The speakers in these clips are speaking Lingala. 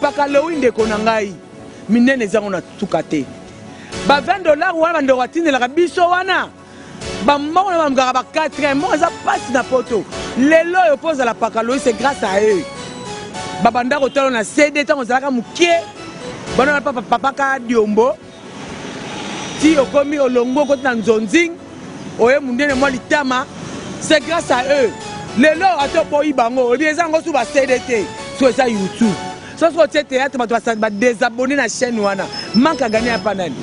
pakalo ndeko na ngai minene zango na tukate ba $20 wana ndo watine la biso wana ba moko na mgara ba 4 mo za passe na poto lelo yo pose la pakalo c'est grâce à eux babanda ko talo na CD tango zalaka mukie bana papa ka diombo ti okomi olongo ko na nzonzing oye mundene mo litama c'est grâce à eux lelo atoboyi bango obieza ngo su ba CDT so ça YouTube ça so théâtre ba désabonner na chaîne wana manque à gagner pa nani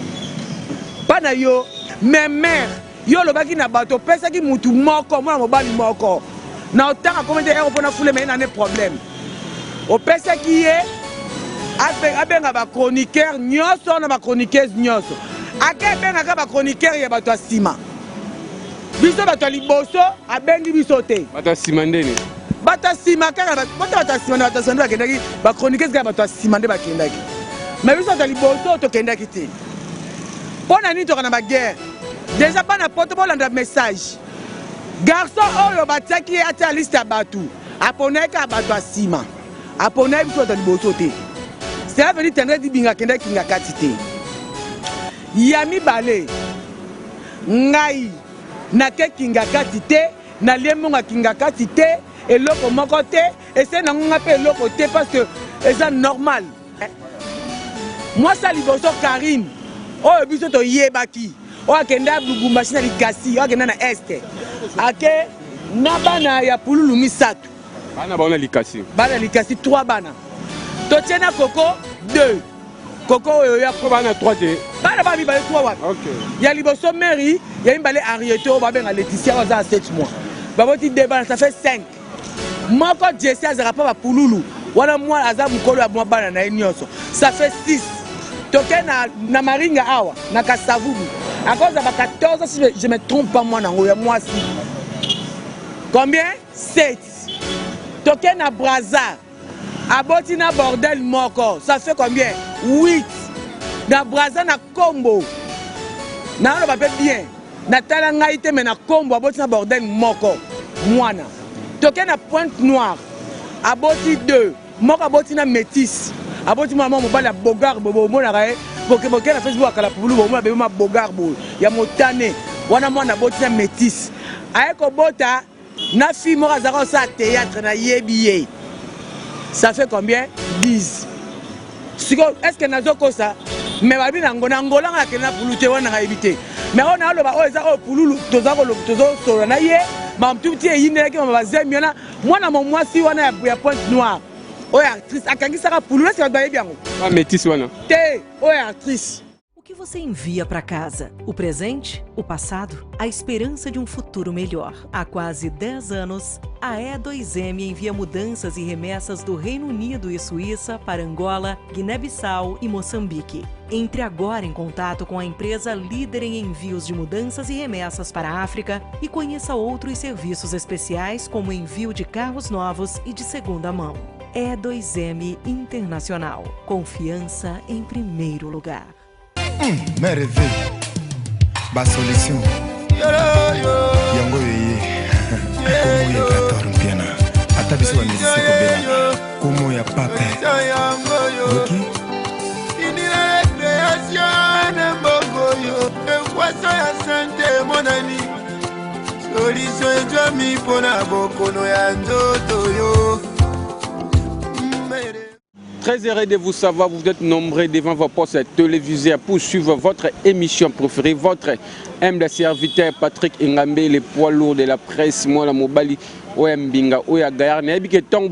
pana yo mais mère yo lobaki na bato pesa ki mutu moko mwana mobali moko na otanga comment dire pona fule mais na problème o pesa ki ye abenga ba chroniqueur nyoso na ba chroniqueuse nyoso ake benga ka ba chroniqueur ya bato asima biso bato liboso abengi biso te bato asima ndeni bato asima kaka bato asima na bato asima bakendaki ba chroniqueuse ka bato asima nde bakendaki mais biso bato liboso to kendaki te pona ni to kana ba guerre déjà pas na porte bolanda message garçon oyo batiaki ata liste ya bato aponeka bato asima aponeka biso bato liboso te c'est venu tendre di binga kenda kinga katite yami bale ngai na ke kinga katite na lemonga kinga katite eloko moko te ese na ngonga pe eloko te parce que c'est normal moi ça liboso Karine oyo biso to yebaki oyo akenda Lubumbashi machine likasi oyo akenda na este ake na bana ya pululu misatu bana baona likasi 3 bana totiena koko 2 koko oyo ya bana 3 te bana ba mibale 3 wapi ya liboso mairie ya mibale Ariete oyo babenga Laetitia waza 7 mois baboti 2 bana ça fait 5 moko Jesse azaka pa bapululu wana mwa aza mukolo ya mwa bana na ye nyonso ça fait 6 toke na maringa awa na kasavubu à cause de 14 si je me trompe pas moi nango ya moi si combien 7 toke na Brazza aboti na bordel moko ça fait combien 8 na Brazza na Kombo na lo ba bien na tala ngai te mais na Kombo aboti na bordel moko mwana toke na Pointe Noire aboti 2 moko aboti na Métis aboti maman mobala bogar bobo mona kae boke na Facebook akala pulu bomo bebe ma bogar bo ya motane wana mwana boti na Métis ayeko bota na fille moko azaka sa théâtre na yebiye ça fait combien 10 est-ce que nazo kosa mais babi na ngola ngaka na pulu te wana kaibite mais on a loba o eza o pulu tozako tozo solo na ye mam tuti yinde ke mama bazemi na mwana mwasi wana ya Pointe Noire oya actrice akangisaka pulu est-ce que baye bien ba Métis wana te oya actrice. O que você envia para casa? O presente? O passado? A esperança de um futuro melhor. Há quase 10 anos, a E2M envia mudanças e remessas do Reino Unido e Suíça para Angola, Guiné-Bissau e Moçambique. Entre agora em contato com a empresa líder em envios de mudanças e remessas para a África e conheça outros serviços especiais como envio de carros novos e de segunda mão. E2M Internacional. Confiança em primeiro lugar. Merveille, ba solution. Yango ye, como ya gator piana. Ata biso wa musicien ko bela. Como ya pape. Ok. Inira création mbogo yo. Ekwaso ya santé mon ami. Solution ejami pona bokono ya nzoto yo. Très heureux de vous savoir, vous êtes nombreux devant vos postes télévisés pour suivre votre émission préférée, votre humble serviteur Patrick Ngambe, le poids lourd de la presse, moi la mobali, oya mbinga, oya gayar, n'abi que tant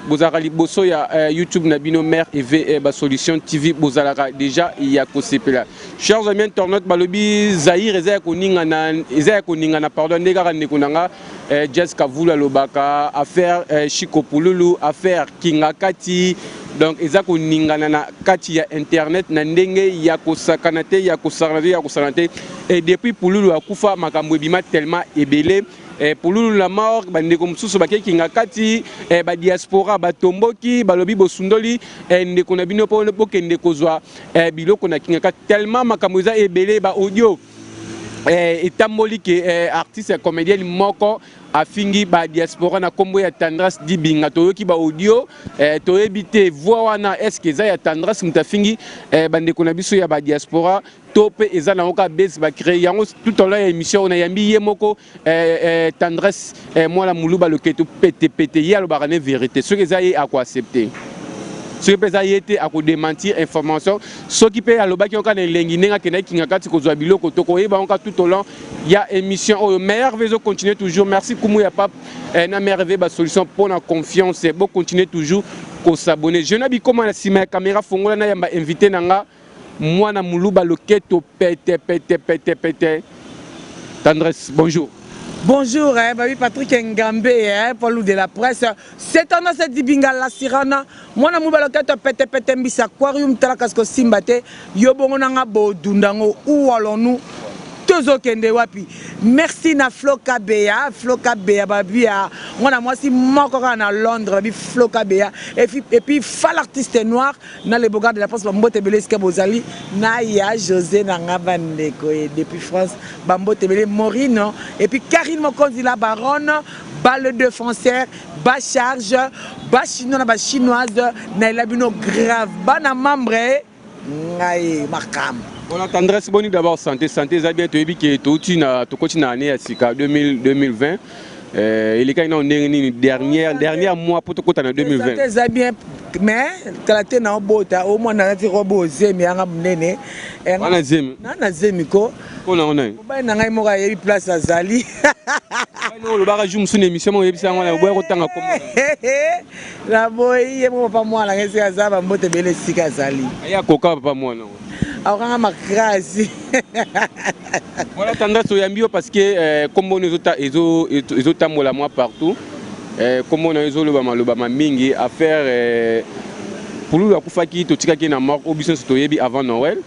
bozara liboso ya YouTube nabino mère et ba solution TV bozara déjà il y a kosepela. Chers amis internautes, balobi Zahir ezaya koninga na pardon ndeka nekunanga Jessica Vula Lobaka, affaire Chico Pululu, affaire Kingakati. Donc ezako ningana na kati ya internet na ndenge ya kosakana te ya kosakana te et depuis Pululu akufa makambo ebima tellement ebele Pululu la mort bandeko mususu bakeki ngakati ba diaspora batomboki balobi bosundoli ndeko na bino po kende kozwa biloko na kingaka tellement makambo eza ebele ba audio etamboli ke artiste comédienne moko afingi ba diaspora na kombo ya Tendresse Dibinga toyoki ba audio toyebite voix wana est-ce que za ya Tendresse mutafingi bandeko na biso ya ba diaspora tope eza na oka base ba créer yango tout en la émission on a yambi yemoko Tendresse moi la muluba loketo pété ya lo barane vérité ce que za y a quoi accepter ce qui peut être à démentir information ce qui peut aller baki on ka lengi nenga kena kinga kati ko zwa biloko to ko yeba on ka tout au long il y a émission au merveilleux continuer toujours merci kumu ya pap na merveilleux ba solution pour la confiance c'est bon continuer toujours ko s'abonner je n'abi comment la sima caméra fongola na yamba invité nanga moi na muluba loketo pété Tendresse bonjour. Bonjour, Babi Patrick Ngambe, Paul de la presse. C'est un ancien Dibinga la Sirana. Moi, je suis pété mbisa aquarium talakasko simbate. Yobonga bodundango où allons-nous? Merci na Floka Bea babia. Moi si moko na Londres babi Floka Bea et puis fa l'artiste noir na le bogards de la presse Bambote Belé ska bozali na ya José na ngabandeko et depuis France Bambote Belé Morino et puis Karine Mokonzi la baronne balle de français bas charge bas chinois na chinoise na labino grave bana membre ngai makam. Voilà, Tendresse Boni d'abord santé ça bien tu que tu continues année à 2020 il est quand même dernière mois pour te côté en 2020 ça bien mais kalaté na bota au moins na ti robo zemi anga mnene na zemi na zemi ko on a ba na ngai mo ka yebi place azali no lo ba jour sur émission mo yebi sanga na boya ko tanga ko la boy ye mo papa moi la ngesi azaba mbote bele sika azali aya koka papa moi non auranga makrasi voilà Tendresse oyambio parce que comme on les tambola moi partout comme on a le bama mingi à faire pour nous la kufaki to tikaki na mort au business toyebi avant Noël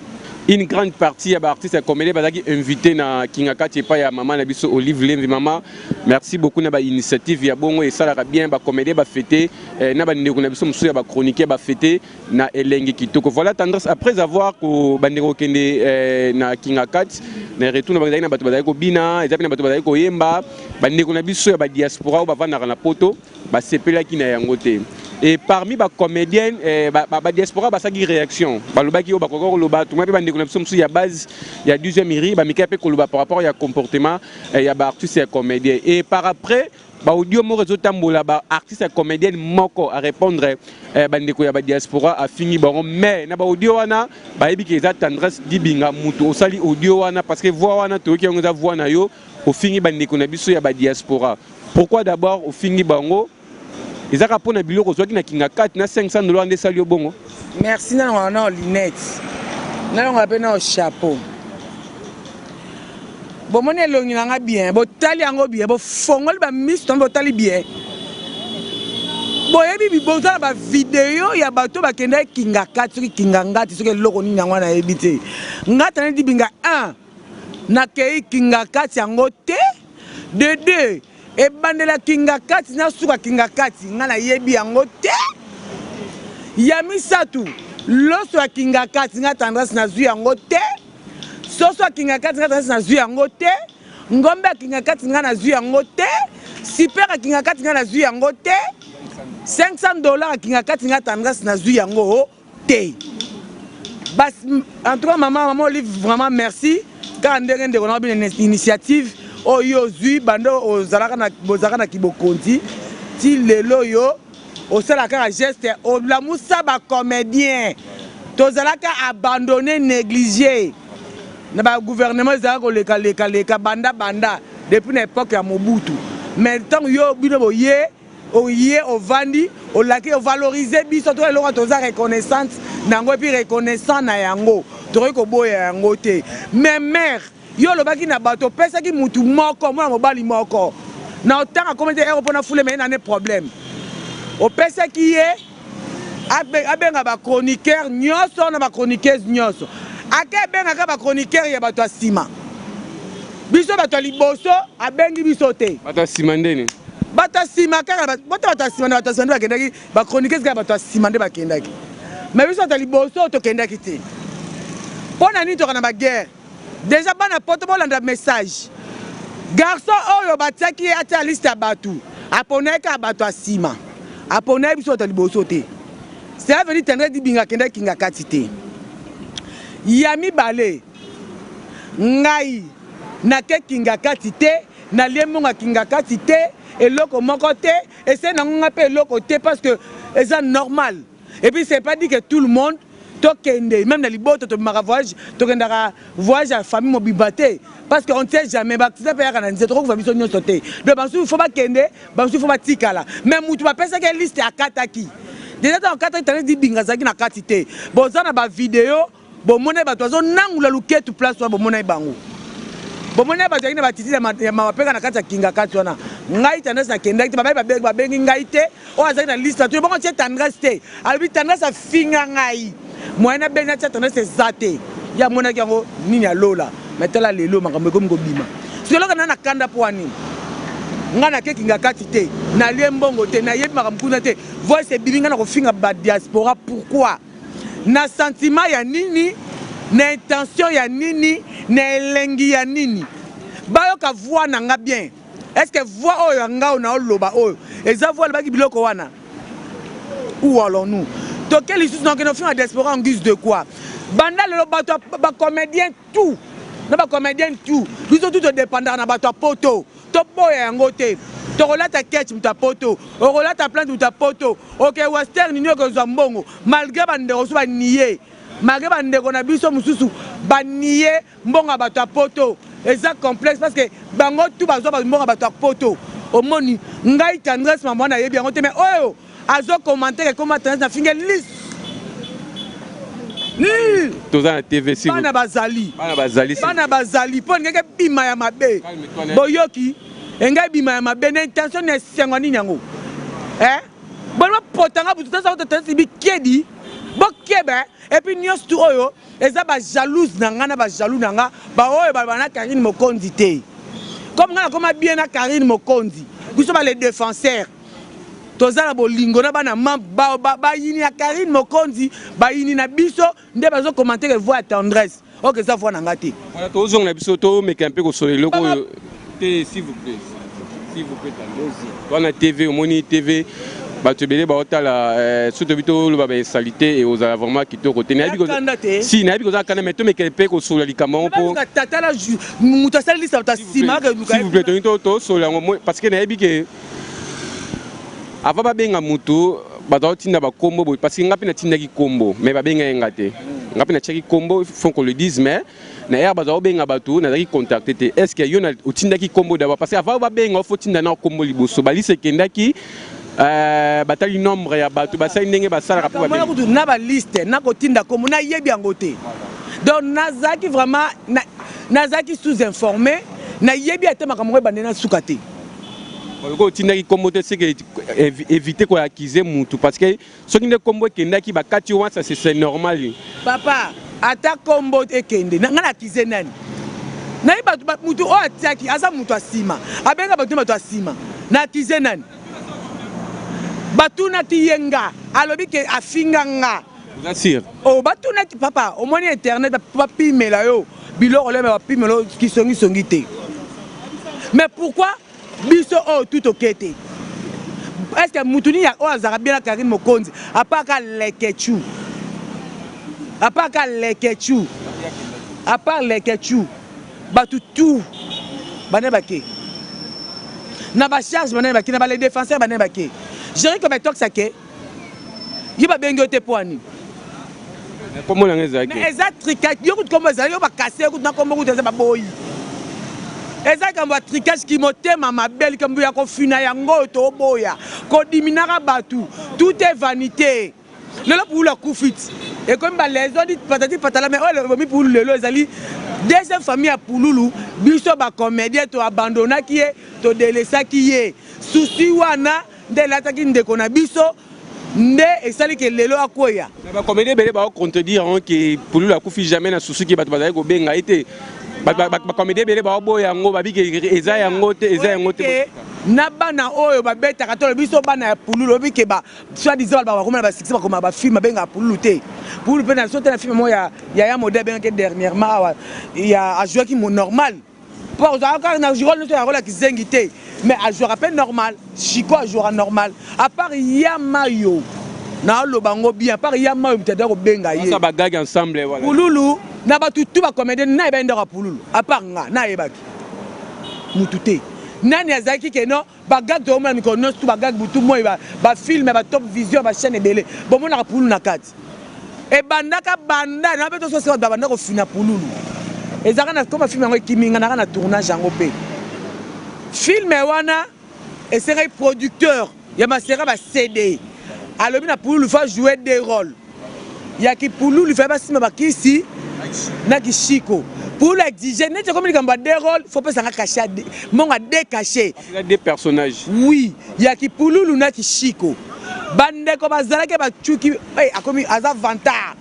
une grande partie ya artiste ya comédie bazaki invité na kingakati pa ya maman na biso Olive Lemvi maman merci beaucoup na ba initiative ya bongo et ça la bien ba comédie ba fêter na ba ndeko na biso musu ya ba chroniquer ba fêter na elenge kitoko voilà Tendresse après avoir ko bandeko kende na kingakati na retour na bazaki na bato bazaki ko bina ezapi na bato bazaki ko yemba bandeko na biso ya ba diaspora ba vanda na poto ba sepelaki na yango te. Et parmi les comédiennes, les diaspora, il y a une réaction. Il y a base, il y a deuxième iri, par rapport à comportement, il y a artistes et comédiens. Et par après, audio mo réseau tambola artiste et comédienne moko à répondre bandeko ya diaspora a fini bon mais na audio wana ba yebi ke za Tendresse Dibinga mutu osali audio wana parce que voix wana to ki nga voix na yo au fini bandeko na biso ya diaspora. Pourquoi d'abord au fini bango ils ont rappelé à Biloko qui na kinga 4 na $500 de salio bongo. Merci na on lunettes. Na on appelle na chapeau. Bon mon elongi nga bien, bo tali yango bien, bo fongol ba miss tombo tali bien. Bo yebi bo za ba vidéo ya bato ba kenda kinga 4 kinga ngati soki loko ni yango na ebité. Ngata na Dibinga 1 na kei kinga 4 yango te. De 2 et bandela kinga kati na suka kinga kati ngana yebi yango te yami satu loso ya kinga kati nga Tendresse na zui yango te soso ya kinga kati nga Tendresse na zui yango te ngombe ya kinga kati nga na zui yango te super ya kinga kati nga na zui yango te $500 ya kinga kati nga Tendresse na zui yango te bas en tout cas maman Olive vraiment merci car ndenge ndeko na bien initiative oyo zui bando ozalaka na kibokonzi ti lelo yo osalaka ka geste o la musa ba comédien tozalaka abandonné négligé na ba gouvernement zako leka banda depuis l'époque ya Mobutu mais tant yo bino boye oye ovandi o laki o valoriser biso to eloko toza reconnaissance nango puis reconnaissant na yango to ko boya yango te mais mère yo lobaki na bato pesa ki mutu moko mwana mobali moko na otanga komete ero na fule mais na problème o pesa ki ye abenga ba chroniqueur nyoso na ba chroniqueuse nyoso ake benga ka ba chroniqueur ya bato asima biso bato liboso abengi biso te bato asima ndeni bato asima kaka bato asima na bato asima bakendaki ba chroniqueuse ka bato asima nde bakendaki mais biso bato liboso to kendaki te pona nini to kana ba guerre déjà bana poto bolanda message garçon oyo batiaki atia liste ya bato aponaka bato asima aponaki biso bato liboso te cela veut dire tendre dibinga kende kinga kati te ya mibale ngai nake kinga kati te na liemonga kinga kati te eloko moko te ese na ngonga pe eloko te parce que c'est normal et puis c'est pas dit que tout le monde tokende même na liboto to mara voyage tokendaka voyage à famille mobibate parce que on ne sait jamais ba ça peut yana nze toko famille sonyo sauter donc bansu il faut pas kende bansu il faut pas tikala même mutu ba pesa que liste akataki déjà dans kataki tane di binga zaki na katite bozana ba vidéo bo mona ba tozo nangula luketu place bo mona bango bo mona ba zaki na batiti ya mapeka na kata kinga kati wana ngai tandresse na kenda te ba bengi ngai te o azaki na liste to bongo tie tandresse te albi tandresse finga ngai moyena benga tie tandresse zate ya mona yango nini ya lola metala lelo makambo ko ngobima solo kana na kanda poani ngana ke kinga kati te na liembongo te na yebi makambo kuna te voice bibinga na ko finga ba diaspora pourquoi na sentiment ya nini na intention ya nini na elengi ya nini bayoka voix na nga bien est-ce que voix oyo nga na oloba oyo eza voix lebaki biloko wana où allons-nous to quel isusu na keno finga diaspora en guise de quoi banda lelo bato ba comédien tout na ba comédien tout biso tout dépendant na bato poto to boya yango te to relata ketch muta poto o relata plante muta poto OK western ni ko zambongo malgré bande ko so ba nié malgré bande ko na biso mususu ba nié mbonga bato poto eza complexe parce que bango tout bazo ba mbonga bato poto omoni ngai tendresse maman na yebi yango te mais oyo azo commenter comment tendresse na finge liste toza na TV si bana bazali po ngeke bima ya mabe boyoki engai bima ya mabe na intention na sengo nini yango bon potanga butu tasa tata bi kedi bo kebe et puis nyos tu oyo eza ba jalouse na nga na ba jaloux na nga ba oyo ba na Karine Mokonzi te comme nga comme bien na Karine Mokonzi biso ba les défenseurs tozala bolingo na bana ba yini ya Karine Mokonzi ba yini na biso nde bazo commenter que voix tendresse OK ça voix na ngati voilà tozong na biso to meka mpe ko solelo ko te s'il vous plaît tendresse on a TV au moni TV bato belé ba otala surtout bito lo ba salité et aux vraiment qui to côté na biko si na biko za kana meto meka mpe ko solelo likambo po tata la mutasali lisa ta sima s'il vous plaît to solelo parce que na biko avant babenga mutu bato tinda ba kombo parce que ngapi na tinda ki kombo mais babenga engate ngapi na cheki kombo faut qu'on le dise mais na ya bato benga bato na zaki contacter est-ce que yona tinda ki kombo d'abord parce que avant babenga faut tinda na kombo liboso bali se kenda ki batali nombre ya bato basali ndenge basala rapport ba kutu na ba liste na ko tinda kombo na yebi yangote donc nazaki vraiment nazaki sous-informé na yebi ate makambo bandena sukate ko tindaki kombo te c'est que éviter ko accuser mutu parce que soki nde kombo kendaki bakati wan ça c'est normal papa ata kombo ekende ngana accuser nani na ibatu mutu o atiaki aza mutu asima abenga bato asima na accuser nani batuna tiyenga alobi ke afinga nga bien sûr o batuna ti papa au moins internet pa pimela yo biloko le ba pimelo ki songi te mais pourquoi biso o tout okete est-ce que mutuni ya o azara bien Karine Mokonzi apaka lekechu batu tout banebake na ba charge banebake na ba les défenseurs banebake j'ai comme toi ça ke yiba bengo te poani comment la ngezaki mais exact tricage yo comme ça yo ba casser ko na kombo ko te ba boyi eza kambo tricage qui motema mabeli kambo ya kofina yango to boya ko diminaka batu tout est vanité lelo pour la kufit et comme ba les autres patati patala mais oh le pour lelo ezali deuxième famille à Pululu biso ba comédien to abandonna qui est to délaissa qui est souci wana de l'attaque ndeko na biso nde esali ke lelo akoya ba comédien belé ba contredire que Pululu la kufi jamais na souci qui bato bazali ko benga été ba comédien belé ba boya yango ba biki eza yango te na bana oyo ba beta katolo biso bana ya Pululu biki ba soit disant ba komela ba succès ba koma ba film benga Pululu te Pululu pe na sote na film mo ya modèle benga dernièrement il y a a joué qui mon normal Pour na jouer notre rôle qui zengité mais à jouer rappel normal Chico a joué normal à part Yamayo na lo bango bien à part Yamayo peut-être ko benga ça ba gag ensemble voilà Pululu na ba tutu ba comédien na ba ndaka Pululu à part nga na yebaki mutute nani azaki ke no ba gag to mo ko no tout ba gag butu mo ba film ba top vision ba chaîne belé bon mo na Pululu na kati e bandaka banda na beto so se ba banda ko fina Pululu et ça quand comme film qui minga na tournage en OP film wana et c'est producteur ya ma sera ba CD alors na Pululu fa jouer des rôles ya ki Pululu fa ba sima ba kisi na ki Chico pour l'exiger net comme il gamba des rôles faut pas ça cacher mon a décaché des personnages oui ya ki Pululu na ki Chico bande ko bazala ke ba chuki akomi aza vantard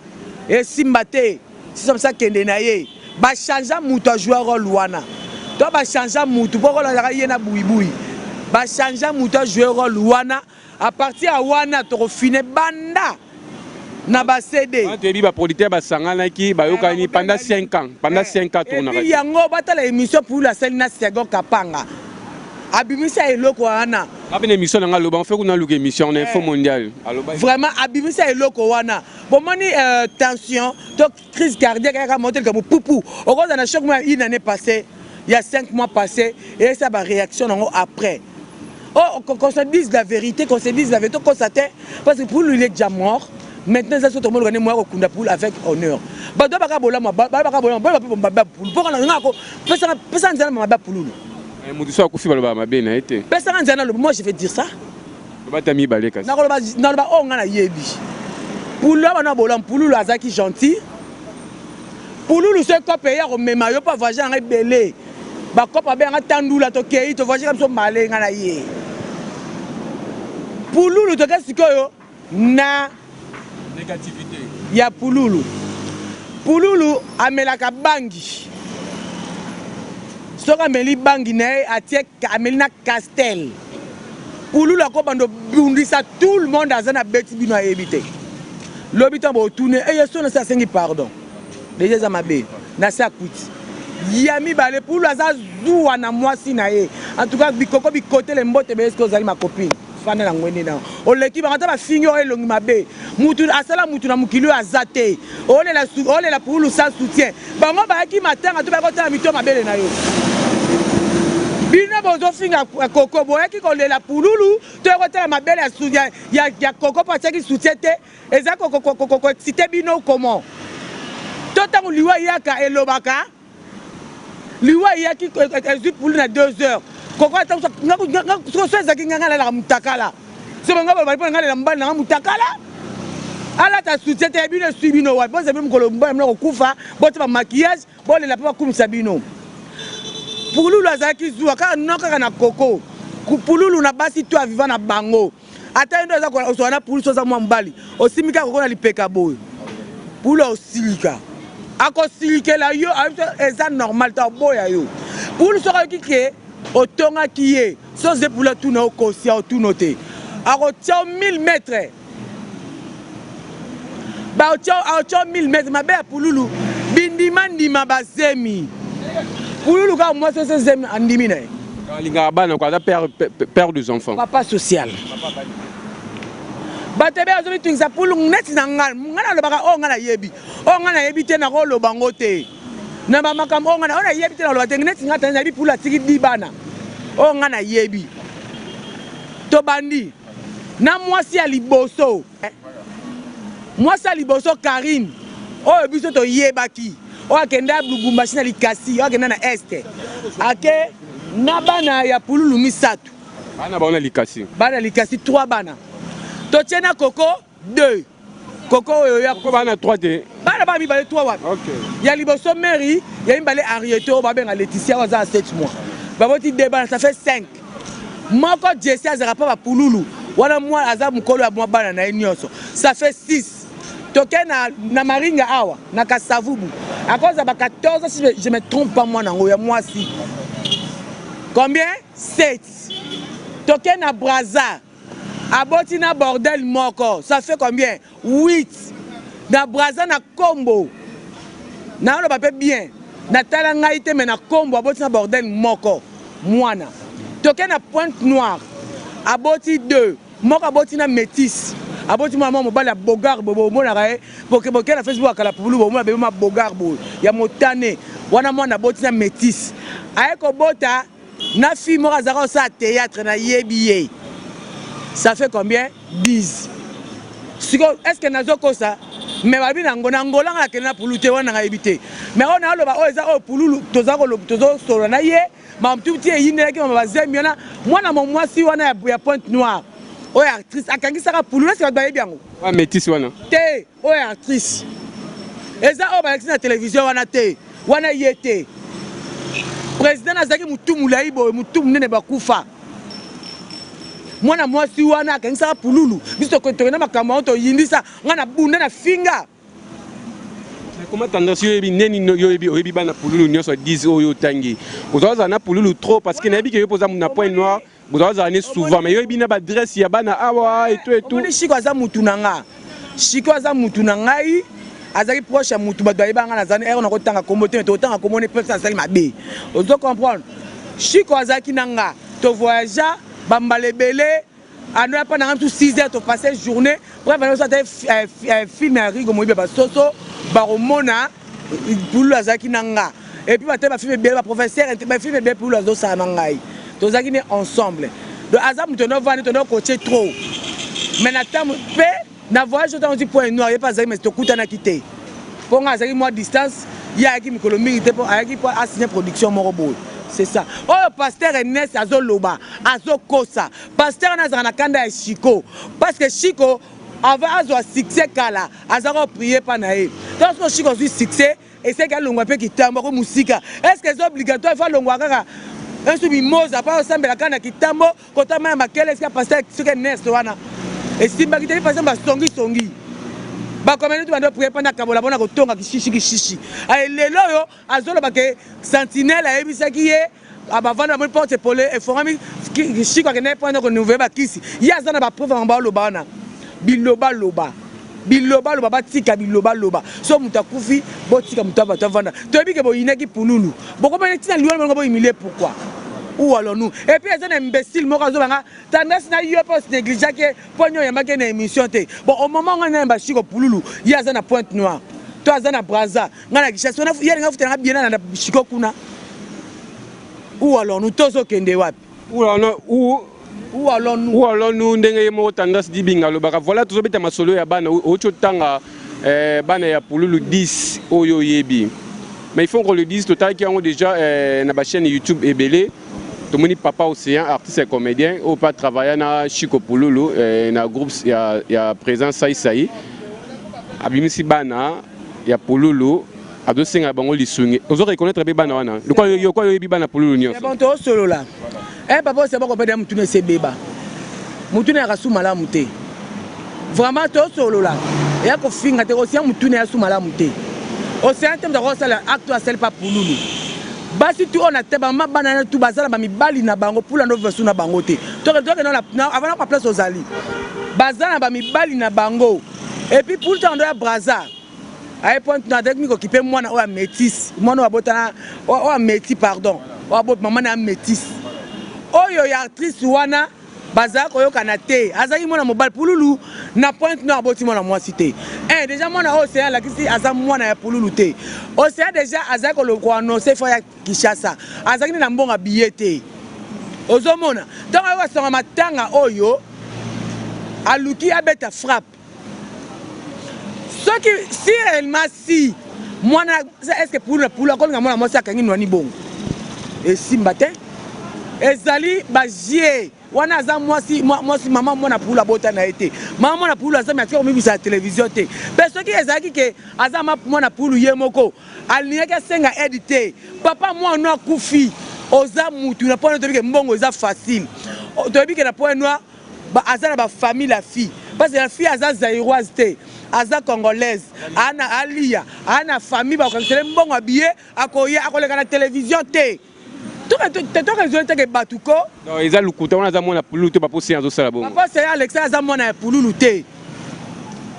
et simbate c'est comme ça kende na ye ba changer mutu a jouer rôle wana to ba changer mutu pour rôle la yena buibui ba changer mutu a jouer rôle wana à partir à wana to refiner banda na ba CD tu ba producteur ba sangana ki ba yokani pendant 5 ans tourna et puis yango batala émission pour la scène na second kapanga abimisa eloko wana abine émission nga loba on fait kuna luka émission on info mondiale vraiment abimisa eloko wana bon moni tension to crise cardiaque ka monter comme poupou au cause na choc une année passée il y a 5 mois passés et ça va réaction après qu'on se dise la vérité qu'on se dise la vérité qu'on s'attend parce que pour lui il est déjà mort maintenant ça tout le monde moi au kunda poule avec honneur ba do baka bola ma baka bola ba poule pour na ngako pesa nzana ma ba poule Moudoussa Koufi Baloba Mabena été. Moi je vais dire ça. Batami Baleka. Naloba on a yebi. Poulou na bolam Poulou azaki gentil. Poulou se copé au même yo pas voyager en belé. Ba copa ben atandula to kei to voyager comme so malé ngana ye. Poulou to kasikoyo na négativité. Ya Poulou. Poulou amelaka bangi. Soka meli bangi na atie amelina Castel. Poulou la ko bando bundisa tout le monde dans un beti bino a éviter. L'habitant va tourner et yeso na sa sengi pardon. Déjà ça m'a bé na sa kuti. Yami balé Poulou aza zuwa na mwasi na ye. En tout cas bikoko bikote le mbote be esko zali ma copine. Fana la ngwene na. O leki ba ba finyo e longi mabe. Mutu asala mutu na mukilo azate. Ole la Poulou sans soutien. Bango ba ki matin to ba ko ta mito mabele na yo. Bina bozo finga koko boya ki ko la Poululu to ko ma belle soutien ya koko pa qui soutien te eza koko excité bino comment to tangu liwa yaka elobaka liwa yaki ezu Poululu na 2 heures koko ta so so ki nganga la mutakala se banga ba nganga la mbana na mutakala ala ta soutien te bino subino wa bon c'est même kolomba mna ko kufa bo ta maquillage bo le la pa kumisa bino Poululu azaki zuwa ka noka na koko ku Poululu na basi to vivant na bango ata ndo za ko so na Poululu so za mwambali osimika koko na lipeka boy Poululu osilika ako silikela yo eza normal ta boya yo Poululu so ka kike otonga kiye so ze Poululu tout na okosia o tout noté ako tia 1000 mètres ba tia 1000 mètres mabe ya Poululu bindima bazemi Poululu ka moi c'est zemi andimina linga bana quoi père des enfants papa social batebe azobi tingisa Poululu neti na ngana lo baka o ngana yebi te na ko lo bango te na ba makam o ngana yebi te na lo batenge neti ngata na bi Poululu atiki di bana o ngana yebi to bandi na mwasi ya liboso Karine o biso to yebaki o akenda Lubumbashi na Likasi o akenda na este ake na bana ya Poululu misatu bana Likasi 3 bana to tiena koko 2 koko oyo ya koko bana 3 de bana ba mi bale 3 wapi ya liboso mairie ya mi bale Ariete o ba benga Laetitia waza à 7 mois ba boti de bana ça fait 5 moko Jesse azara pa ba Poululu wana mwa aza mukolo ya mwa bana na nyonso ça fait 6 toke na Maringa awa na Kasavubu à cause de 14 si je me trompe pas moi nango ya moi si combien 7 toke na Braza aboti na bordel moko ça fait combien 8 na Braza na Kombo na lo ba bien natala ngai te mais na kombo aboti na bordel moko mwana toke na Pointe Noire aboti 2 moko aboti na métis aboti mwana mobali ya bogar bobo monaka ye boke na Facebook akala pulu bo mona bebe ma bogar bo ya motane wana mwana aboti na métis aye kobota na fille moko azaka osa théâtre na yebi ye ça fait combien 10 est-ce que nazo kosa mais babi na ngolanga la kena pulu te wana nga ebité mais on a loba o eza o pulu tozo solo na ye ma mtuti yinela ki mama bazemiona mwana mwasi wana ya Pointe Noire o ya actrice akangisaka pulu est-ce que ba yebiango wa métis wana te o ya actrice eza o ba na télévision wana te wana yete président azaki mutu mulai bo mutu munene bakufa mwana mwasi wana akangisaka pululu biso tokena makambo oto yindisa ngana bunda na finga. Comment tendance yoyebi neni yoyebi bana pululu nyonso 10 oyo tangi ozaza na pululu trop parce que nayebi ke yo poza na Pointe Noire ozaza ne souvent mais yoyebi na ba adresse ya bana awa et tout on shiko aza mutu nanga shiko aza mutu nangai azaki proche ya mutu ba doyeba ngana zane ero na kotanga kombote to tanga komone pesa azali mabe ozo comprendre shiko azaki nanga to voyager bambalebele ando pa na tout 6 heures to passer journée pour venir ça film à rigo moyibe ba soso ba romona pulu azaki nanga et puis ba te ba film bele ba professeur ba film bele pulu azo sa nangai to zaki ne ensemble de azam to no vani to no coacher trop mais na tam pe na voyage dans un Point Noir pas azaki mais to kutana kité pour nga azaki moi distance ya ki mikolo milité pour ayaki pour assigner production morobo. C'est ça. Oh, pasteur Ernest Azoloba, Azokosa. Pasteur Nazarana Kanda et Chico. Parce que Chico, avant Azo succès Kala, Azaro prié Panae. Donc, Chico a succès, et c'est qu'elle l'a qui tambo comme musique. Est-ce que c'est obligatoire de faire l'ongwara? Un sous-mimosa, à part au sein de la canne qui tambo, quand on a quel est-ce qu'il y a pasteur Ernest Wana? Et si ma guitare, par exemple, Songi. Ba comme nous devons prier pendant kabola bona kotonga kishishi ay lelo yo azolo ba ke sentinelle ayebisa ki ye abavanda mo porte polé et forami kishi ko ne point ko nouveau ba kisi ya zana ba preuve en ba loba na biloba ba tika biloba so mutakufi botika mutaba tavanda to bi ke bo inaki pululu boko ba tina liwa mo bo humilier pourquoi ou alors nous et puis les imbéciles mo kazo banga tendance na yo pas négliger que pogno ya makena émission te bon au moment on a bashiko pululu ya za na Pointe Noire to za na Brazza ngana kishasa na ya nga futana bien na bashiko kuna ou alors nous tozo kende wapi ou alors nous ndenge mo tendance di binga lo baka voilà tozo beta masolo ya bana ocho tanga bana ya pululu 10 oyo yebi mais il faut qu'on le dise total qui ont déjà na ba chaîne YouTube ebele tout le monde papa océan artiste et comédien au pas travailler na Chico Pululu na groupe il y a présence Saï abimisi bana ya Pululu ado senga bango lisungi ozo reconnaître be bana wana le quoi yo bi bana Pululu nyonso bon to solo là papa c'est pas ko pede mutune se beba mutune ya kasumala mute vraiment to solo là ya ko finga te océan mutune ya sumala mute océan tem da ko sala acte asel pa Pululu basi tu on a teba mabana tu bazala ba mibali na bango pula no version na bango te to na avant na place aux ali bazala ba mibali na bango et puis pour temps de Brazza ay point na avec miko kipe mwana o a métis mwana abotana o a métis pardon o abot maman na métis oyo ya actrice wana bazala ko yokana te azaki mwana mobile Pululu na Pointe Noire aboti mwana mwasi te déjà mwana océan la kisi aza mwana ya Pululu te océan déjà azaki ko annoncer fo ya Kishasa azaki na mbonga billet te ozomona donc ayo songa matanga oyo aluki abeta frappe ce qui si réellement si mwana est-ce que Pululu ko nga mwana mwasi akangi nwani bongo et simba te ezali bagie wana aza mwasi maman mwana Pululu abota na été maman mwana Pululu aza maki ko mibisa télévision te parce que ezaki ke aza mwana Pululu ye moko aliniaki asenga edité papa mwana akufi oza mutu na pona tobike mbongo eza facile tobike na pona aza na ba famille la fille parce que la fille aza zairoise te aza congolaise ana alia ana famille ba kansele mbongo abiye akoya akoleka na télévision te to résultat que batuko non eza lukuta wana za mwana Pululu te papa océan zo sala bongo papa c'est Alex aza mwana ya Pululu te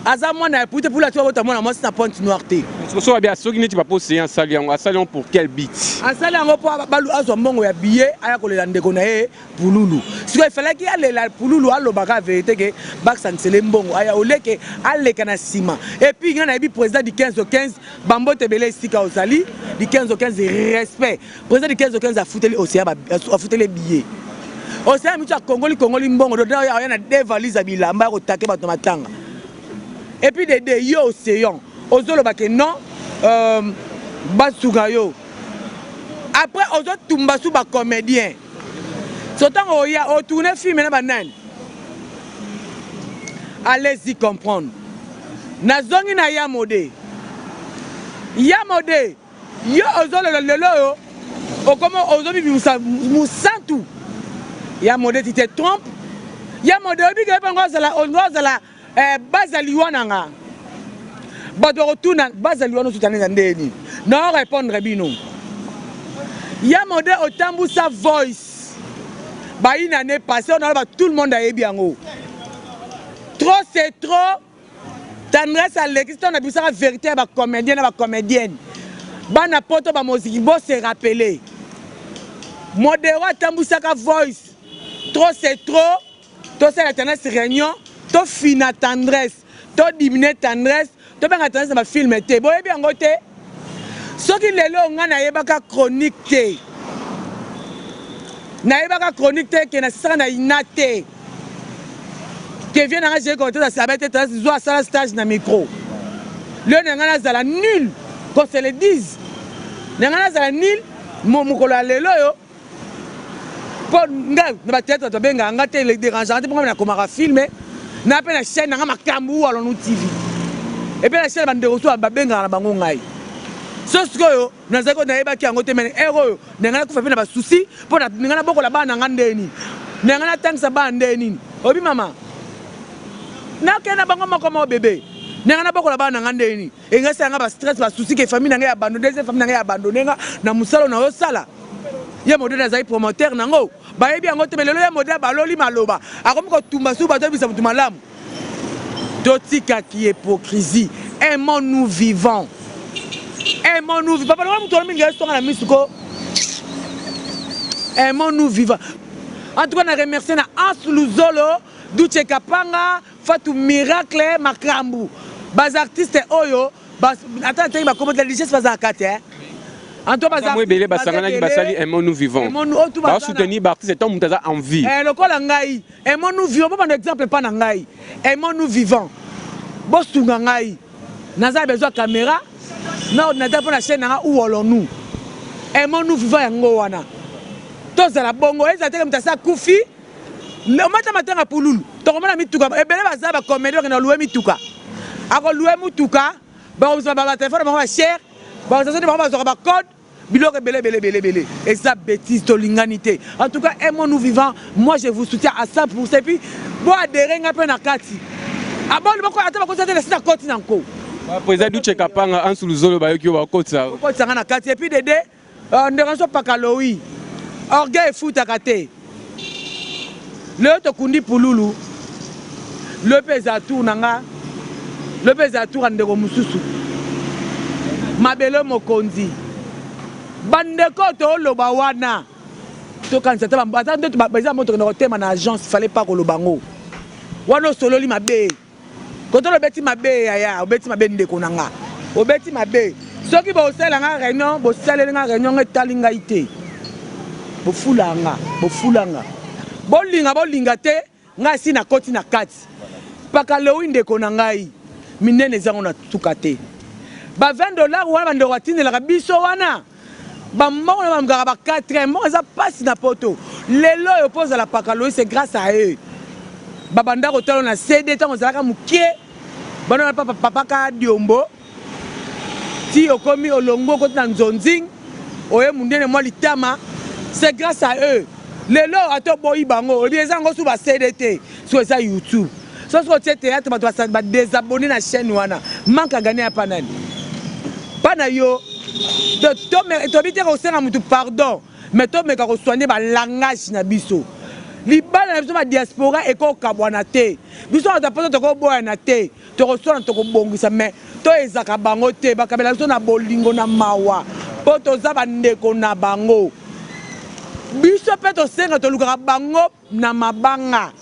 aza mwana pour la tu vas mwana moi na Pointe Noire te so bien soki neti ba poser en salion pour quel but en salion pour balu azo mbongo ya billet aya kolela ndeko na ye pululu siko il fallait qu'il allait la pululu alobaka vérité que bak sancele mbongo aya oleke aleka na sima et puis ngana yebi président du 15 au 15 bambo tebele sika ozali du 15 au 15 respect président du 15 au 15 a fouteli a fouteli billet Océan mitu Congoli mbongo do ya na deux valises à bilamba ko take bato matanga. Et puis de yo océan ozolo ba que non basuga yo. Après ozo tumba sou ba comédien. Sotant oya o tourner film na banane. Allez-y comprendre. Nazongi na Yamode. Yamode yo ozolo lelo yo. O comment ozo bibi musantu. Yamode tu te trompes. Yamode obi ke pa ngozala bazali wananga. Bado retourna bazali wano tutane ndeni. Non répondre bino. Yamode otambu sa voice. Ba une année passée on a tout le monde a yebi yango. Trop c'est trop. Tendresse à l'existence on a vu ça la vérité ba comédien ba comédienne. Ba na poto ba musique bo se rappeler. Modéro tambu sa voice. Trop c'est trop, toi c'est la tendresse réunion, toi fina tendresse, toi diminuer tendresse, toi bien la tendresse de ma film était. Bon et bien côté, ce qui les longs on a yébaka chronique té, na yébaka chronique té qui na ça na inaté, qui vient à j'ai côté ça s'abat tendresse zoa ça stage na micro. Le n'engana zala nul, qu'on se le dise, n'engana zala nul, mon mukola lelo yo. Nga na tête to benga nga te le dérangeant pour na komara filmer na pe na chaîne nga makambu ala no TV et puis la chaîne bande reçu ba benga na bango ngai so sikoyo na zako na yeba ki yango te men héros na nga ku fa na ba souci pour na nga na boko la ba na nga ndeni na nga na tangsa ba ndeni obi mama na ke na bango makoma bébé na nga na boko la ba na nga ndeni e nga sa nga ba stress ba souci ke famille na nga ya abandonner deuxième famille na nga ya abandonner nga na musalo na yo sala ye modèle azali promoteur nango ba yebi yango te melelo ye modèle baloli maloba akomi ko tumba su bato bisa mutu malamu totika ki hypocrisie aimons-nous vivants papa no mutu mingi estonga na misuko aimons-nous vivants en tout cas na remercier na Ans Luzolo Duche Kapanga Fatou Miracle Makambu bas artistes oyo bas attends ba comment la richesse bas akate en tout cas, aimons-nous vivants. Bah soutenir Barti, c'est un monde en vie. Le col ngai, aimons-nous vivants. Pas un exemple pas ngai. Aimons-nous vivants. Boss tu ngai. Naza besoin de caméra. Na ordinateur pour la chaîne nanga où allons-nous? Aimons-nous vivants yango wana. Tous à la bongo, ils étaient comme ça Koufi. Le matin à Pouloul. Donc on a mis tout comme. Et ben là ça va comédie on a loué mi tout cas. Ako loué mi tout cas. Bah on va ba téléphone ba cher. Bah ça c'est des mamans sur ba code. Bilok belé. Et ça bêtise to l'inganité. En tout cas, aimons-nous vivants. Moi je vous soutiens à 100%. Et puis bon adhérer un peu na kati. Ah bon le bako ata bako ça laisser na koti nanko. Président Duche Kapanga Ans Luzolo ba yoki ba koti ça. Koti ça na kati et puis dédé on ne range pas Kaloui. Orgueil foot à kate. Le to kundi pululu. Le pesa tour nanga. Le pesa tour andeko mususu. Mabelo mokonzi. Bandeko to loba wana. To kanisa ta bata ndo ba moto na hôtel na agence fallait pas ko lobango. Wano solo li mabe. Koto lo beti mabe ya, obeti mabe ndeko nanga. Obeti mabe. Soki bo sala nga réunion, bo sala nga réunion etalinga ité. Bo fulanga. Bo linga te, nga si na koti na kati. Paka lewi ndeko nangai. Minene zango na tukate. Ba $20 wana ndo watine la biso wana. Ba moko na mgara ba 4 mois ça passe na poto. Lelo yo pose la pakalo c'est grâce à eux. Ba banda ko talo na CD tango zalaka mukie. Bana na papa ka diombo. Ti okomi olongo ko na nzonzing. Oye mundene mo litama. C'est grâce à eux. Lelo ato boyi bango. Obi ezango su ba CDT sur ça YouTube. So so théâtre ba désabonner na chaîne wana. Manque à gagner à panani. Pana yo to bité ko senga mutu pardon mais to me ka ko soigner ba langage na biso libala na biso ba diaspora ekokabwana te biso atapoto tokoboyana te tokosala tokobongisa mais to ezaka bango te bakabela biso na bolingo na mawa po toza bandeko na bango biso mpe tosenga tolukaka bango na mabanga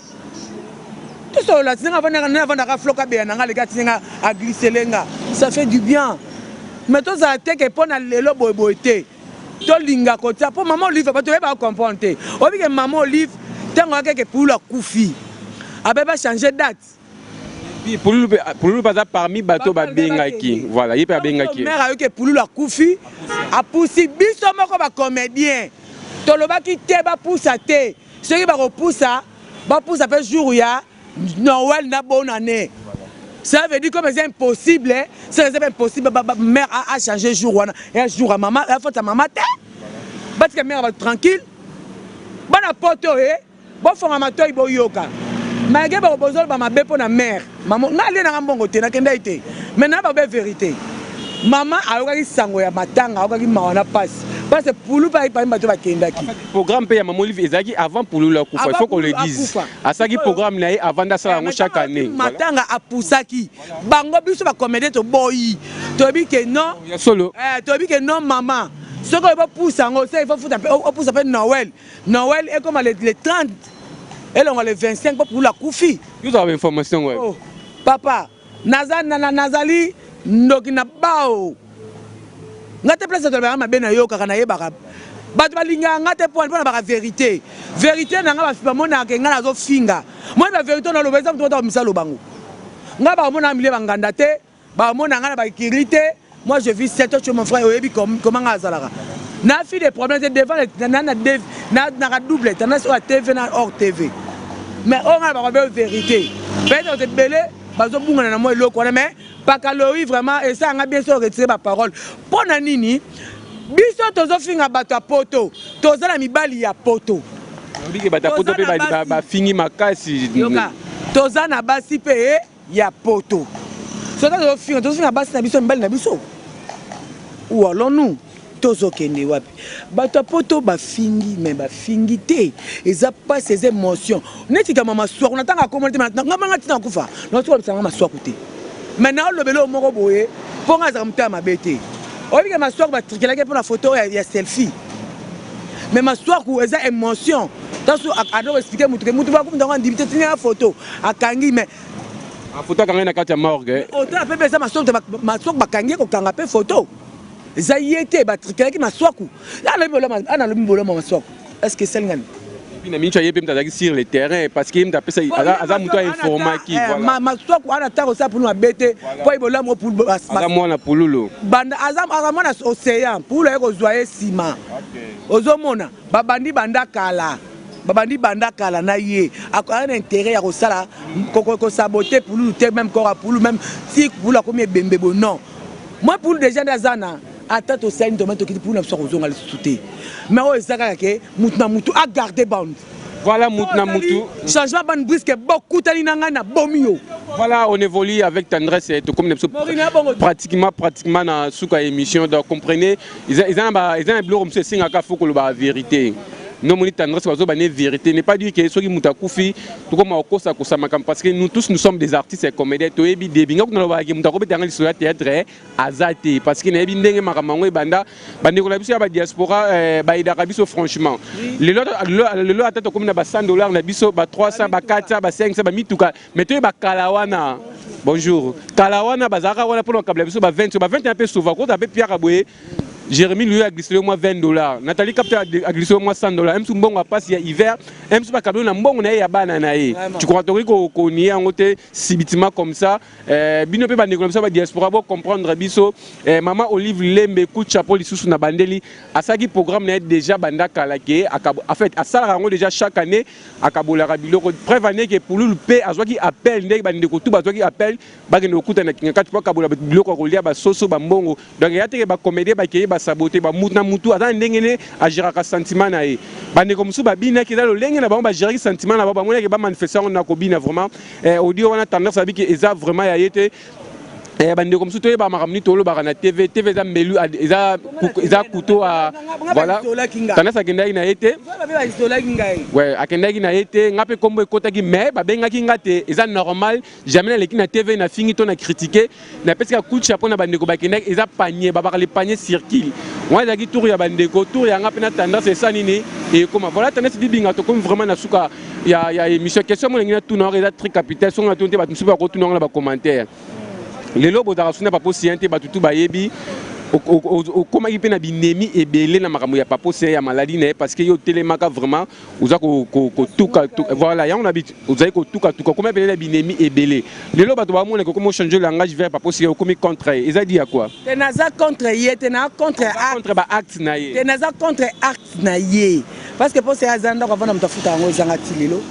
tosolola tinenga avandaka floka beya nanga leka tinenga agliselenga ça fait du bien mais tozala te ke mpo na lelo boyeboye te tolinga kotia mpo mama olive bato oyeba comprendre te obike mama olive ntango akeke pululu akufi abe bachange date pululu baza parmi bato babengaki voilà ye mpe abengaki mare ayoki pululu akufi apusi biso moko bacomédien tolobaki te bapusa te soki bakopusa bapusa mpe jour ya Noël na bonne année. Ça veut dire comme c'est impossible, c'est impossible, mère a changé jour et un jour à maman, la faute à maman, parce que mère va tranquille. Bon apporte bon fond amateur il boyoka. Mais il y a besoin de ma bébé pour la mère. Maman, n'a rien à bon côté, n'a qu'un été. Maintenant la vérité. Maman a eu sango ya matanga, a eu mawana passe. Parce que pour lui pas bateau va kendaki. Programme paye maman Olive ezaki avant pour lui la coupe, il faut qu'on le dise. À ça qui programme là avant da ça chaque année. Matanga a poussaki. Bango biso ba comédie to boy. To bi que non. Solo. To bi que non maman. Ce qu'on va pousser en il faut foutre on pousse après Noël. Noël est comme les 30 et on les 25 pour la koufi. Vous avez information ouais. Oh, papa, nazali ndokina bao. Ngate place de la bena yo kaka na yebaka. Bato balinga ngate point pour la vérité. Vérité na nga ba mona ke nga nazo finga. Moi la vérité na lo beza mto ta misalo bango. Nga ba mona mile banganda te, ba mona nga ba kirité. Moi je vis 7 ans chez mon frère oyebi comment nga zalaka. Na fi des problèmes devant na double tendance sur la TV na hors TV. Mais on a ba vérité. Peut-être cette belle bazo bunga na moi eloko mais Bakaloï vraiment et ça on a bien sûr retiré ma parole. Pona nini biso tozo finga bato a poto. Tozo la mibali ya poto. Obike bato a poto pe ba fingi makasi. Yoka. Tozo na basi pe ya poto. Soto tozo finga basi na biso mibali na biso. Ou alors nous tozo kende wapi. Bato a poto ba fingi mais ba fingi te. Eza pas ces émotions. Neti ka mama soir on attend à commenter maintenant. Ngama ngati na kufa. Non tu vas ma soir côté. Maintenant le vélo moko boye pour nga zamta mabete. Obi que ma soeur va triquer pour la photo il y a selfie. Mais ma soeur ku eza émotion. Tant so ado expliquer mutu ba ko ndanga ndibite tinga photo akangi mais a photo kanga na kati ya morgue. Autant a pe ma soeur ba kangi ko kanga pe photo. Eza yete ba triquer ma soeur ku. Ana le bolo ma soeur. Est-ce que c'est ngani? Puis na mincha yebe mtazaki sur le terrain parce que mta pesa aza muto informa ki voilà. Ma soeur ku ana ta ko ça pour nous abete pour ibola mo pour aza mwana pululu. Banda aza mwana océan pour le ko zoyer ciment. Ozomona babandi banda kala. Babandi banda kala na ye a un intérêt ya ko sala ko saboter pour lui même corps pour lui même si pour la combien bembebo non. Moi pour déjà d'azana attends au sein de mettre pour nous sortir aux souté. Mais on est d'accord que Moutna Moutou a gardé bande. Voilà Moutna Moutou. Changement bande brisque beaucoup talinanga na bomio. Voilà on évolue avec tendresse et tout comme pratiquement dans sous émission donc comprenez ils ont un blog comme c'est ngaka faut que la vérité. Non, mon tendresse la vérité n'est pas dire que ceux qui m'ont couffé tout comme au cours parce que nous tous nous sommes des artistes et comédiens to ebi debinga ko na ba ki mutako betanga sur la théâtre azate parce que na ebi ndenge makamango banda bande ko la biso ya ba diaspora ba ida biso franchement le lot atata comme na ba $100 na biso ba 300 ba 400 ba 500 ba mituka mais to ba kalawana bonjour kalawana bazaka wana pour kabla biso ba 20 un peu souvent ko ta pe Pierre Aboué Jérémy lui a glissé au moins $20. Nathalie Capter a glissé au moins $100. Même si on passe il y a hiver, même si pas cablo na mbongo na ya banana e. Tu crois qu'on y est en côté sibitima comme ça. Bino pe bande comme ça ba diaspora pour comprendre biso. Maman Olive Lembe coup de chapeau li sous na bandeli. À ça qui programme na déjà banda kalake en fait à ça rango déjà chaque année à Kabola Rabilo prévenir que pour le paix à qui appelle ndek bande ko tout ba qui appelle ba ke no kuta na kinga kwa Kabola biloko ko lia ba soso ba mbongo. Donc ya te ba comédie ba ke ba saboter ba mutna mutu ata ndengene agir ka sentiment na e bande comme ça ba bina ki dalo lengena ba ba gérer sentiment na ba mona ke ba manifestation na ko bina vraiment audio wana tendance abi ki eza vraiment ya yete bande comme surtout ba makamni tolo ba na TV za melu za couteau à voilà tana sa kenda ina été ouais akenda ina été ngape kombo ekota ki mais ba benga ki ngate eza normal jamais les na TV na fingi to na critiquer na parce que coup de chapeau na bande ko ba kenda eza panier ba le panier circule moi za ki tour ya bande ko tour ya ngape na tendance c'est ça nini et comment voilà tendance di binga to comme vraiment na suka ya émission question mo ngina tout non eza très capital so ngata ba tsuba ko tout non na ba commentaire les lobos d'arasuna papo siente batutu bayebi comment il peut na binemi et belé na makambo ya papo c'est ya maladie né parce que yo télémaka vraiment oza ko tuka voilà ya on habite oza ko tuka comment belé na binemi et belé les lobos to ba mona ko comment changer langage vers papo c'est comme contre ils a dit à quoi tenaza contre yé tena contre ba acte na yé tenaza contre acte na yé parce que pour ces azanda ko vana mtafuta ngo zanga tilelo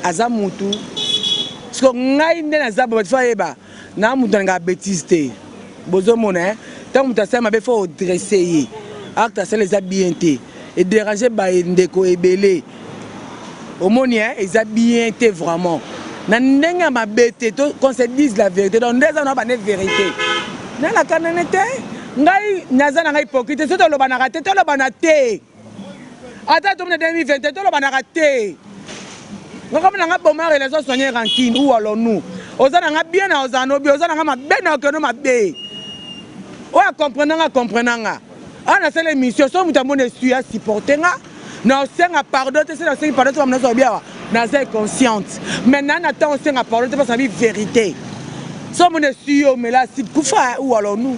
azamutu parce que ngai ndena zabo tfayeba na mutu nga bêtise te bozo mona tant mutu asema be faut dresser acte ça les habienté et déranger ba ndeko ebele omoni ils bien te vraiment na ndenga mabete to qu'on se dise la vérité donc ndeza na ba ne vérité na la kananete ngai nyaza na ngai hypocrite so to lo bana raté to lo bana te ata to na 2020 to lo bana raté ngaka na nga bomba relation soigner rancune ou alors nous ozana nga bien na ozano bi ozana nga mabe na okono mabe oya comprenanga ana sele émission so muta mone suis à supporter nga na osenga pardon te c'est na senga pardon to na so bien na c'est consciente maintenant na temps osenga pardon te parce que vérité so mone suis mais là si kufa ou alors nous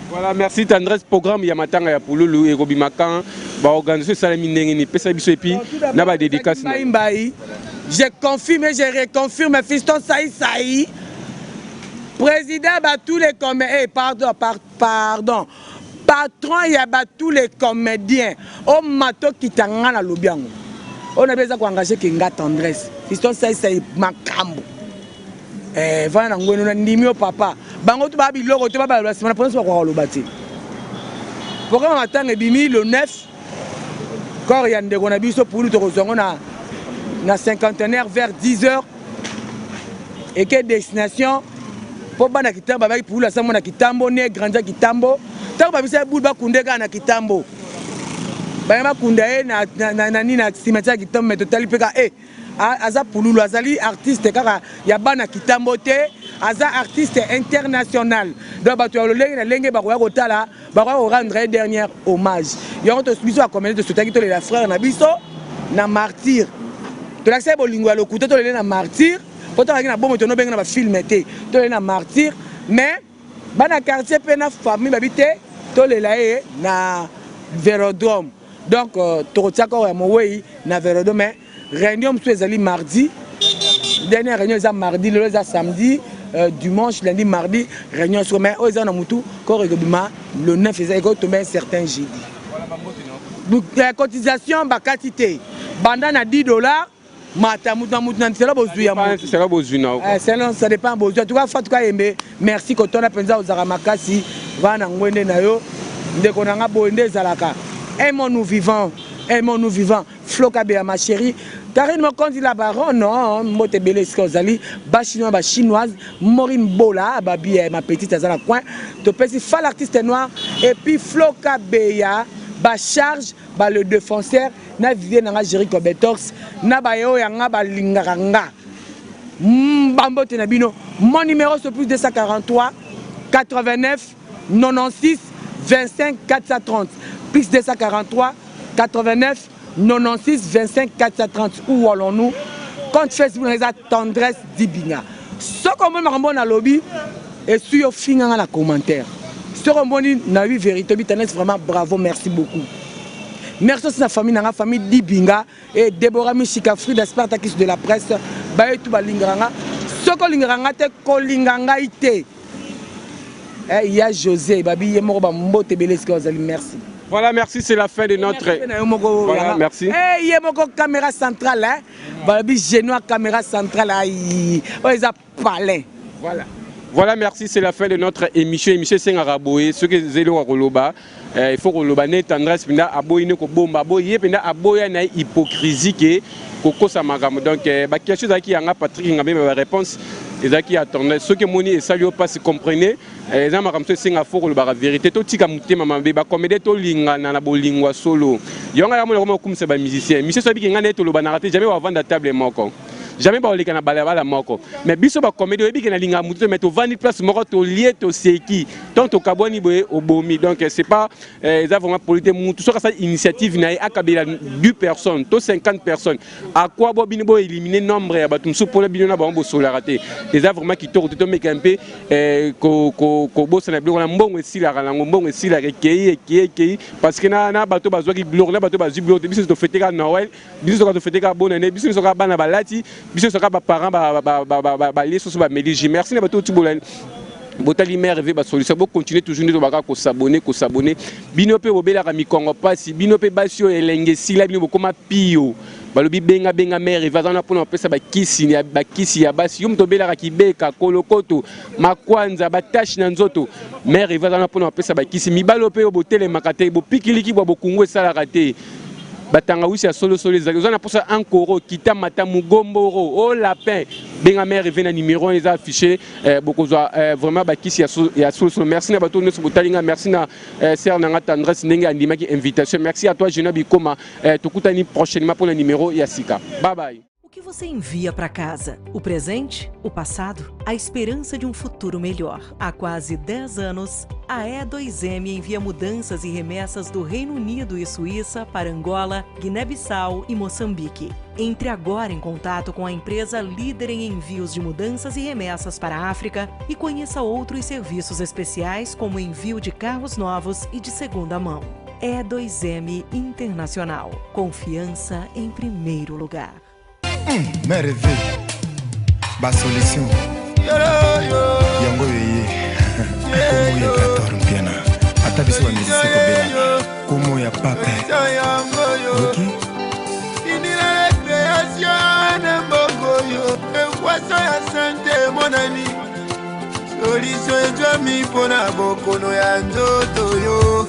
voilà merci Tendresse programme ya matanga ya Pululu et Robimakan ba organiser ça la minenge ni pesa biso et puis na ba dédicace je confirme et je reconfirme fiston Saï président bah tous les comédiens pardon patron il y a bah tous les comédiens au mato kitanga na lobiango on a besoin d'engager Kinga Tendresse fiston Saï makambo voilà ngweno na ndimio papa bango to ba biloko to ba la semaine prochaine kwa lobati programme matanga bimi le 9 corps ya ndeko na biso pour to kozongo na cinquantenaire vers 10h et que destination pour bana kitambo ba pour la samo na kitambo ne grandja kitambo tant ba bisa bul ba kundeka na kitambo ba ma kundae na ni na cimetière kitambo mais total peka aza Pululu azali artiste kaka ya bana kitambo te aza artiste international donc ba to lolenge na lenge ba ko tala ba ko rendre dernier hommage yo to biso a communauté de sotaki to les frères na biso na martyr to la sebo lingua lo kuto to le na martyr poto ka na bomo to no benga na ba film te to le na martyr mais bana quartier pe na famille babité to le laé na Vélodrome donc to tiako ya mowei na Vélodrome réunion mso ezali mardi dernière réunion eza mardi le eza samedi dimanche lundi mardi réunion sur mais o eza na mutu ko regobima le 9 eza ko tomber certain jeudi donc la cotisation bakatité banda na $10 mata mutu c'est là bozuya c'est là bozuna selon ça dépend bozuya en tout cas aimé merci ko tona penza ozara makasi vana ngwende na yo ndeko nanga boende zalaka aimons-nous vivants Floka Bea ma chérie Karine Mokondi la baronne non mote belé skozali ba chinois ba chinoise Maureen Bola ba bien ma petite azana coin to pesi fa l'artiste noir et puis Floka Bea ba charge ba le défenseur na vivien nga Jericho Betox na ba yo yanga ba lingaranga bambote na bino mon numéro c'est plus 243 89 96 25 430 plus 243 89 96 25 430 où allons-nous compte Facebook les Tendresse Dibinga ce qu'on me na lobby et sur finir dans la commentaire ce qu'on na vie vérité Tendresse vraiment bravo merci beaucoup merci à la famille Dibinga et Déborah Michika Frida Spartakis de la presse ba tout ba linganga ce qu'on linganga te ko linganga ité il y a José babi yemo ba mbote beleski ozali merci. Voilà, merci, c'est la fin de notre... Voilà, merci. Il y a une caméra centrale, hein. Voilà, caméra centrale, Voilà, merci, c'est la fin de notre émission. Émission c'est Ngaraboé, ce que Zélo Roloba. Il faut que le Tendresse pinda aboyine ko bomba aboye pinda aboya na hypocrisie que Coco Samagam. Donc, quelque chose qui a Patrick Ngabé ma réponse ezaki attendre ce que moni esali yo passe comprenez eza makambo esenga foko lobaka vérité totika motema mabe bakomede tolingana na bolingwa solo yonga ya mona koma okumisa bamusicien mise so biki nga nde tolobanaka te jamais bavanda table moko jamais baoleka na balabala moko mais biso bakomedi oyebiki na linga mutu mais tovandi place moko tolie toseki donc tokabwani boye obomi donc c'est pas eza vraiment polité mutu soka sa initiative na ye akabela 2 personnes to 50 personnes à quoi bo bino bo éliminer nombre ya bato mso pona bino na bango bosolaka te eza vraiment kitoko to meka mpe ko bosa na biloko na mbongo esilaka nango mbongo esilaka ekei parce que na bato bazwaki biloko na bato bazwi biloko biso tofeteka Noël biso soka tofeteka bonne année biso soka bana balati biso soka ba parents ba liso so ba mélige merci na bato tibolani botali mère rêver ba solution bo continuer toujours to baka ko s'abonner bino pe obelaka mikongo pasi bino pe basio elenge sila bino bokoma pio balobi benga mère rêver zana pona pesa ba kisi ya basi yum to belaka kibeka kolokoto makwanza batashi na nzoto mère rêver zana pona pesa ba kisi mibalo pe obotele makate bo pikiliki bo bokungu esala kate batanga wisi ya solo ezali ozana posa ankoro kita mata mugomboro o lapin benga mère vena numéro les affiché bokozwa vraiment bakisi ya solo merci na bato nyonso botalinga merci na sœur nanga tendresse ndenge andimaki invitation merci à toi Jeuna Bikoma tokutani prochainement pour le numéro ya sika bye bye. O que você envia para casa? O presente? O passado? A esperança de um futuro melhor. Há quase 10 anos, a E2M envia mudanças e remessas do Reino Unido e Suíça para Angola, Guiné-Bissau e Moçambique. Entre agora em contato com a empresa líder em envios de mudanças e remessas para a África e conheça outros serviços especiais como envio de carros novos e de segunda mão. E2M Internacional. Confiança em primeiro lugar. Merveille, ba solution. Yango yeye, como ya gator mpiana. Ata biso ba musicien ko bela, como ya pape. Ok? Inira création mbongo yo, ekwaso ya santé mon ami. Solution ezwa mi pona bokono ya nzoto yo.